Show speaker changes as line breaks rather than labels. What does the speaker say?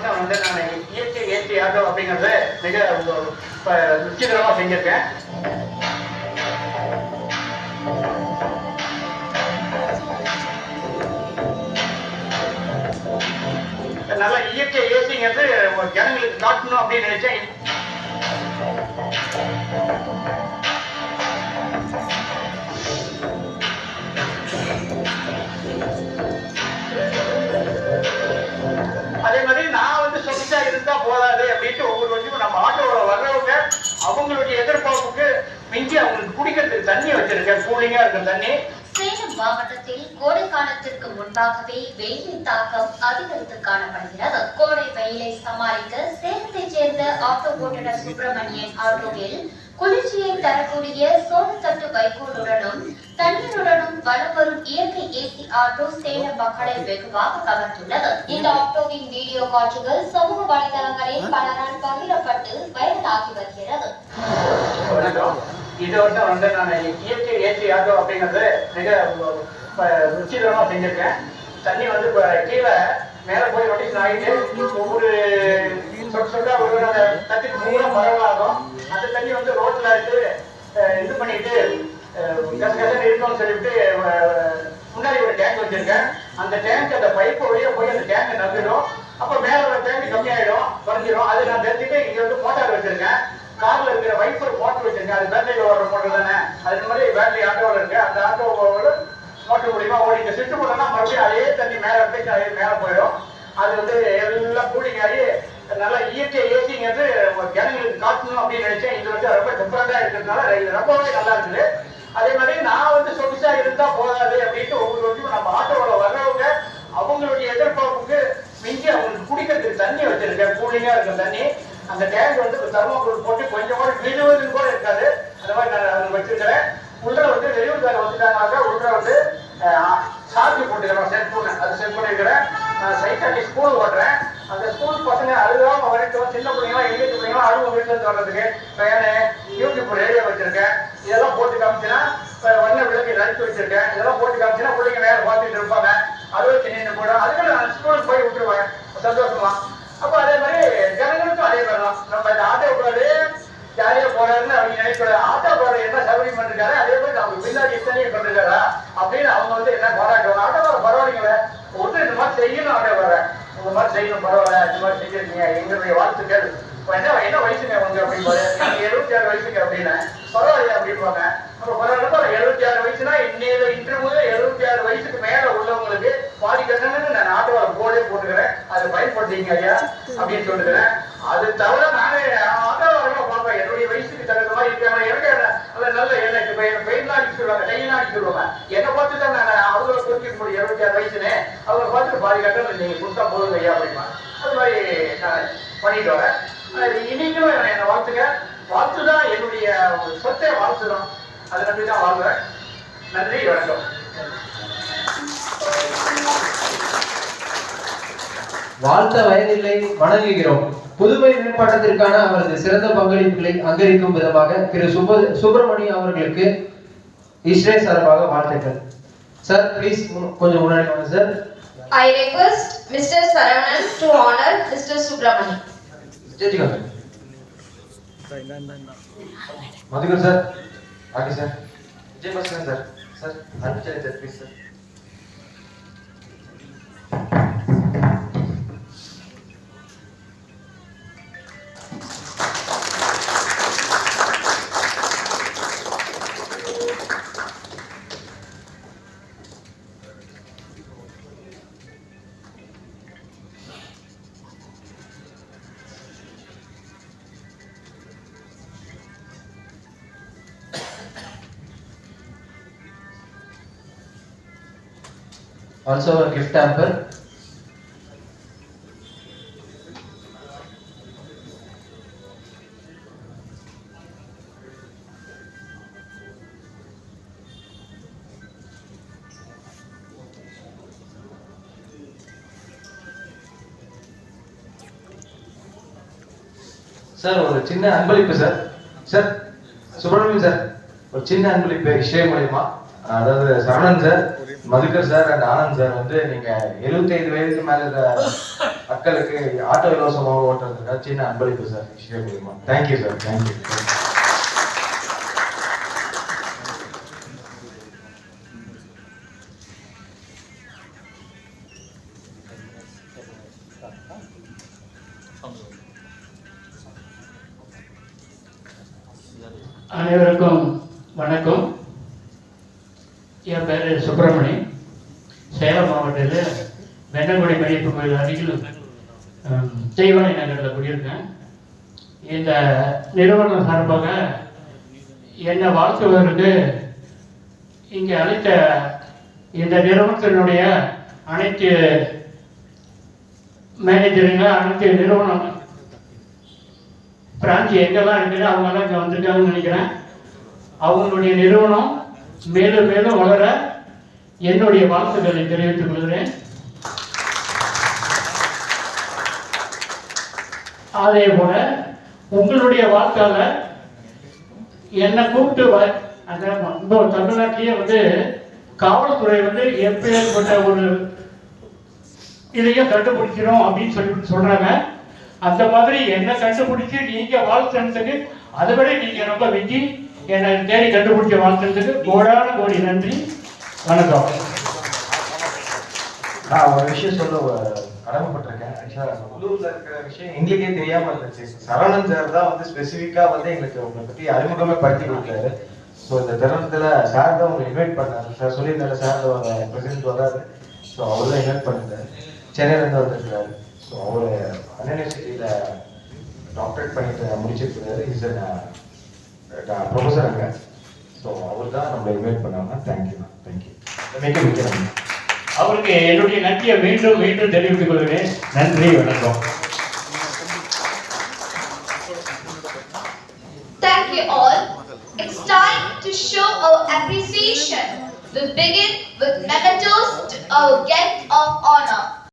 வருஷம் வந்து நான் இயற்கை ஏற்றி ஆட்டோ அப்படிங்கறத மிக உச்சிதரமா செஞ்சிருக்கேன். நல்லா இயற்கை ஏசிங்கிறது ஜனங்களுக்கு காட்டணும் அப்படின்னு நினைச்சேன். அதே மாதிரி நான் வந்து சொந்தா இருந்தா போதாது அப்படின்ட்டு ஒவ்வொரு வருஷமும் நம்ம ஆட்டோவோட வர்றவங்க அவங்களுடைய எதிர்பார்ப்புக்கு மிஞ்சி அவங்களுக்கு குடிக்கிறதுக்கு தண்ணி வச்சிருக்கேன், கூலிங்கா இருக்க தண்ணி.
சேலம் மாவட்டத்தில் கோடை காலத்திற்கு முன்பாகவே வெயிலின் தாக்கம் அதிகரித்து காணப்படுகிறது. கோடை வெயிலை சமாளிக்க சேலத்தைச் சேர்ந்த ஆட்டோ ஓட்டுநர் சுப்பிரமணியன் ஆட்டோவில் குளிர்ச்சியை தரக்கூடிய சோளத்தட்டு வைக்கோலுடனும் தண்ணீருடனும் வலம் வரும் இயற்கை ஏசி ஆட்டோ சேலம் மக்களை வெகுவாக கவர்ந்துள்ளது. இந்த ஆட்டோவின் வீடியோ காட்சிகள் சமூக வலைதளங்களில் பலரால் பகிரப்பட்டு வைரலாகி வருகிறது.
இந்த வருஷம் வந்து நான் இயற்கை ஏசி ஆட்டோ அப்படிங்கறது மிக உச்சிதரமா செஞ்சிருக்கேன். தண்ணி வந்து கீழே மேல போய் ரொட்டேஷன் ஆகிட்டு ஒவ்வொரு சொட்டா ஒரு தண்ணிக்கு மூலம் பரவலாகும். அந்த தண்ணி வந்து ரோட்ல இருந்து இது பண்ணிட்டு கசகசன்னு இருக்கணும்னு சொல்லிட்டு முன்னாடி ஒரு டேங்க் வச்சிருக்கேன். அந்த டேங்க் அந்த பைப்பு வழியா போய் அந்த டேங்க் நம்பிடும். அப்ப மேல ஒரு டேங்க் கம்மியாயிடும், குறைஞ்சிடும். அது நான் தெரிஞ்சுட்டு இங்க வந்து மோட்டார் வச்சிருக்கேன். கார்ல இருக்கிற வைப்பர் மோட்டர் வச்சிருக்கேன். அது பேட்டரியில ஓடுற மோட்டர் தானே. அதுக்கு மாதிரி பேட்டரி ஆட்டோவில் இருக்கு. அந்த ஆட்டோவோட மோட்டர் மூலியமா ஓடி சுட்டு போட்டோம்னா மறுபடியும் அதே தண்ணி மேல இருக்கு, அதே மேல போயிடும். அது வந்து எல்லாம் கூலிங் ஆகி நல்லா இயற்கை ஏசிங்கிறது ஜனங்களுக்கு காட்டணும் அப்படின்னு நினைச்சேன். இது வந்து ரொம்ப டிஃபரெண்டா இருக்கிறதுனால இது ரொம்பவே நல்லா இருக்குது. அதே மாதிரி நான் வந்து சொகுசா இருந்தா போதாது அப்படின்ட்டு ஒவ்வொரு வருஷமும் நம்ம ஆட்டோவோட வர்றவங்க அவங்களுடைய எதிர்பார்ப்புக்கு மிஞ்சி அவங்களுக்கு குடிக்கிறதுக்கு தண்ணி வச்சிருக்கேன், கூலிங்கா இருக்க தண்ணி. அந்த டேங்க் வந்து தர்மாக்கோல் போட்டு கொஞ்சம் கூட விழுவதுன்னு கூட இருக்காது. அந்த மாதிரி நான் வச்சிருக்கிறேன். உள்ள வந்து வெளியூர்காரர் வந்துட்டாங்க. உள்ள வந்து சார்ஜ் போட்டுக்கிறேன், செட் பண்ண அது செட் பண்ணிருக்கிறேன். நான் சைக்காட்டி ஸ்கூல் ஓட்டுறேன். அந்த ஸ்கூல் பசங்க அழுகாம வரைக்கும் சின்ன பிள்ளைங்களா எங்கேஜ் பிள்ளைங்களா அழுவ வீட்டுல இருந்து வர்றதுக்கு ஃபேனு, யூடியூப் ரேடியோ வச்சிருக்கேன். இதெல்லாம் போட்டு காமிச்சுன்னா வண்ண விளக்கு நடிச்சு வச்சிருக்கேன். இதெல்லாம் போட்டு காமிச்சுன்னா பிள்ளைங்க நேரம் பார்த்துட்டு இருப்பாங்க. அது வச்சு நின்று போயிடும். அதுக்கு நான் ஸ்கூலுக்கு போய் விட்டுருவேன் சந்தோஷமா. அப்ப அதே மாதிரி ஜனங்களுக்கும் அதே மாதிரி தான். நம்ம இந்த ஆட்டோ போறாரு ஜாலியா போறாருன்னு அவங்க நினைக்கூடாது. ஆட்டோ போறாரு என்ன சௌகரியம் பண்ணிருக்காரு, அதே மாதிரி அவங்க பின்னாடி இத்தனையும் பண்ணிருக்காரா அப்படின்னு அவங்க வந்து என்ன பாராட்டுவாங்க. ஆட்டோ வர பரவாயில்லைங்களே, ஒன்று இந்த மாதிரி செய்யணும், ஆட்டோ வர இந்த மாதிரி செய்யணும், பரவாயில்ல, இந்த மாதிரி செஞ்சிருக்கீங்க, எங்களுடைய வாழ்த்துக்கள். என்ன வயசுங்க அவங்க அப்படின்னு 76 வயசுங்க அப்படின்னு பரவாயில்ல அப்படின்பாங்க. அப்ப பரவாயில்ல 76 வயசுனா இன்று முதல் 76 வயசுக்கு மேல உள்ளவங்களுக்கு பாதி கட்டணம்னு நான் ஆட்டோவை போர்டே போட்டுக்கிறேன். அதை பயன்படுத்திங்க ஐயா அப்படின்னு சொல்லுகிறேன். அது தவிர நானே ஆட்டோவாரமா பார்ப்பேன். என்னுடைய வயசுக்கு தகுந்த மாதிரி இருக்காங்க. எனக்கு நல்ல எனக்கு பெயின்லாம் அடிச்சு சொல்லுவாங்க, கையெல்லாம் அடிச்சு சொல்லுவாங்க. என்னை பார்த்து தான் நான் அவங்கள குறிக்க முடியும். 76 வயசுன்னு அவங்களை பார்த்துட்டு பாதி கட்டணம் நீங்க கொடுத்தா போதும் ஐயா அப்படிமா. அது மாதிரி நான் பண்ணிட்டு வரேன். இன்னைக்கும் என்ன வாழ்த்துக்க, வாழ்த்துதான் என்னுடைய சொத்தை, வாழ்த்துதான். அதை நம்பிதான் வாழ்வேன். நன்றி, வணக்கம்.
வாழ்த்த வயதில்லை, வணங்குகிறோம். புதுமை மேம்பாட்டத்திற்கான அவரது சிறந்த பங்களிப்புகளை அங்கீகரிக்கும் விதமாக திரு சுப்பிரமணியம் அவர்களுக்கு இஸ்ரே சார்பாக வாழ்த்துக்கள். சார் ப்ளீஸ் கொஞ்சம் முன்னாடி வாங்க sir.
I request Mr. Saravanan to honor Mr. Subramanian.
Madhukar sir, okay sir, Vijay Bhaskar sir, sir அனுப்பிச்சேன் sir please sir. Also a gift hamper. Sir ஒரு சின்ன அன்பளிப்பு சார். சார் சுப்பிரமணியம் சார், ஒரு சின்ன அன்பளிப்பு இஸ்ரே மூலமா
அதாவது Saravanan sir, Madhukar sir and Anand sir வந்து நீங்க 75 வயதுக்கு மேல இருக்கிற மக்களுக்கு ஆட்டோ இலவசமாக ஓட்டுறதுக்காக சின்ன அன்பளிப்பு சார். Thank you sir, thank you.
அனைவருக்கும் வணக்கம். என் பேர் சுப்பிரமணி. சேலம் மாவட்டத்தில் வெண்ணங்குடி மணிப்பு கோயில் அருகில் தெய்வானை நகரில் குடியிருக்கேன். இந்த நிறுவனம் சார்பாக என்னை வாழ்த்துவதற்கு இங்கே அழைத்த இந்த நிறுவனத்தினுடைய அனைத்து மேனேஜருங்க, அனைத்து நிறுவனம் பிரான்ச் எங்கெல்லாம் இருக்குது அவங்கெல்லாம் இங்கே வந்திருக்காங்கன்னு நினைக்கிறேன். அவங்களுடைய நிறுவனம் மேலும் மேலும் வளர என்னுடைய வாழ்த்துக்களை தெரிவித்துக் கொள்கிறேன். அதே போல உங்களுடைய வாழ்த்தால என்னை கூப்பிட்டு அந்த தமிழ்நாட்டிலேயே வந்து காவல்துறை வந்து எப்பேற்பட்ட ஒரு இதையும் கண்டுபிடிக்கிறோம் அப்படின்னு சொல்றாங்க. அந்த மாதிரி என்ன கண்டுபிடிச்சு நீங்க வாழ்த்துறதுக்கு அதை விட நீங்க ரொம்ப வெற்றி என்னை தேடி கண்டுபிடிச்ச வாழ்த்துறதுக்கு கோடான கோடி நன்றி. வணக்கம்.
நான் ஒரு விஷயம் சொல்ல கடமைப்பட்டிருக்கேன். ஆக்சுவலா உள்ளூர்ல இருக்கிற விஷயம் எங்களுக்கே தெரியாம இருந்துச்சு. சரவணன் சார் தான் வந்து ஸ்பெசிஃபிக்கா வந்து எங்களுக்கு உங்களை பத்தி அறிமுகமே படுத்தி கொடுத்தாரு. ஸோ இந்த தருணத்துல சார் தான் உங்களை இன்வைட் பண்ணாரு. சார் சொல்லியிருந்தாரு சார் பிரசிடென்ட் வராது. ஸோ அவர் தான் இன்வைட் பண்ணிருந்தாரு. சென்னையில இருந்து வந்திருக்கிறாரு. ஸோ அவர் அண்ணா யூனிவர்சிட்டியில டாக்டரேட் பண்ணிட்டு முடிச்சிருக்கிறாரு. இஸ் ப்ரொஃபஸர் அங்க. ஸோ அவர் தான் நம்மளை இன்வைட் பண்ணாங்க. Thank you, thank you. மிக்க மிக்க நன்றி.
அவருக்கு என்னுடைய நன்றியை மீண்டும் மீண்டும் தெரிவித்துக் கொள்கிறேன். நன்றி, வணக்கம்.
Thank you all. It's time to show our appreciation. We begin with mementos to our guest of honor.